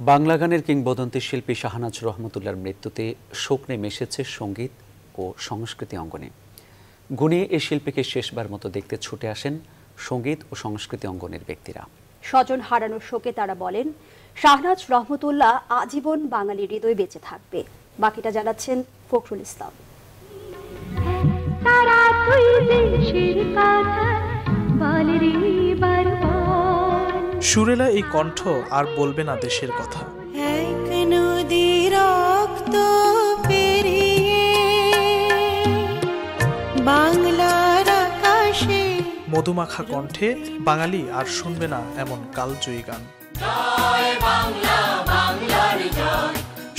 বাংলা গানের কিংবদন্তি শিল্পী শাহনাজ রহমতুল্লাহর মৃত্যুতে শোক নেমে এসেছে সংগীত ও সংস্কৃতি অঙ্গনে। গুণী এই শিল্পীকে শেষবার মতো দেখতে ছুটে আসেন সংগীত ও সংস্কৃতি অঙ্গনের ব্যক্তিরা। স্বজন হারানোর শোকে তারা বলেন, শাহনাজ রহমতুল্লাহ আজীবন বাঙালির হৃদয়ে বেঁচে থাকবে। বাকিটা জানাচ্ছেন ফখরুল ইসলাম। সুরেলা এই কণ্ঠ আর বলবে না দেশের কথা। মধুমাখা কণ্ঠে বাঙালি আর শুনবে না এমন কালজয়ী গান।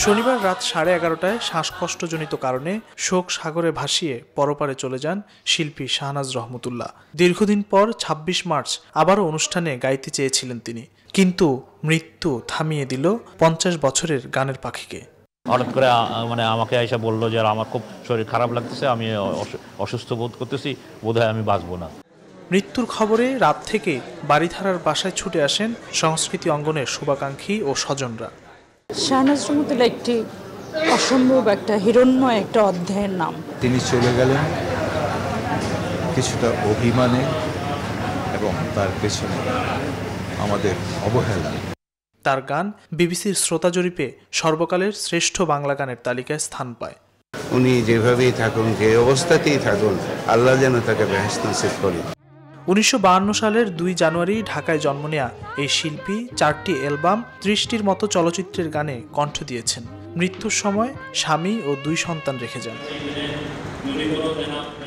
শনিবার রাত 11:30টায় শ্বাসকষ্টজনিত কারণে শোক সাগরে ভাসিয়ে পরপারে চলে যান শিল্পী শাহনাজ রহমতুল্লাহ। দীর্ঘদিন পর 26 মার্চ আবারও অনুষ্ঠানে গাইতে চেয়েছিলেন তিনি, কিন্তু মৃত্যু থামিয়ে দিল 50 বছরের গানের পাখিকে। হঠাৎ করে আমাকে আয়সা বললো যে আমার খুব শরীর খারাপ লাগতেছে, আমি অসুস্থ বোধ করতেছি, বোধহয় আমি বাঁচবো না। মৃত্যুর খবরে রাত থেকে বাড়িধারার বাসায় ছুটে আসেন সংস্কৃতি অঙ্গনের শুভাকাঙ্ক্ষী ও স্বজনরা। শাহনাজ রহমতুল্লাহ একটি অসম্ভব একটা হিরণ্ময় একটা অধ্যায়ের নাম। তিনি চলে গেলেন কিছুটা অভিমানে এবং তার পেছনে আমাদের অবহেলা। তার গান বিবিসির শ্রোতা জরিপে সর্বকালের শ্রেষ্ঠ বাংলা গানের তালিকায় স্থান পায়। উনি যেভাবেই থাকুন, যে অবস্থাতেই থাকুন, আল্লাহ যেন তাকে বেহেশত নসিব করেন। 1952 সালের 2 জানুয়ারি ঢাকায় জন্ম নেয়া এই শিল্পী 4টি অ্যালবাম, 30টির মতো চলচ্চিত্রের গানে কণ্ঠ দিয়েছেন। মৃত্যুর সময় স্বামী ও 2 সন্তান রেখে যান।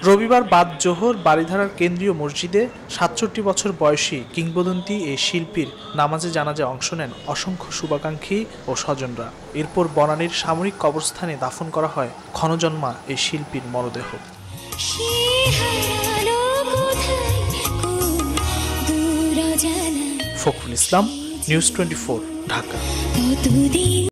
রবিবার বাদ জোহর বাড়িধারার কেন্দ্রীয় মসজিদে 67 বছর বয়সী কিংবদন্তি এই শিল্পীর নামাজে জানাজায় অংশ নেন অসংখ্য শুভাকাঙ্ক্ষী ও স্বজনরা। এরপর বনানীর সামরিক কবরস্থানে দাফন করা হয় ক্ষণজন্মা এই শিল্পীর মরদেহ। ফখরুল ইসলাম, নিউজ 24, ঢাকা।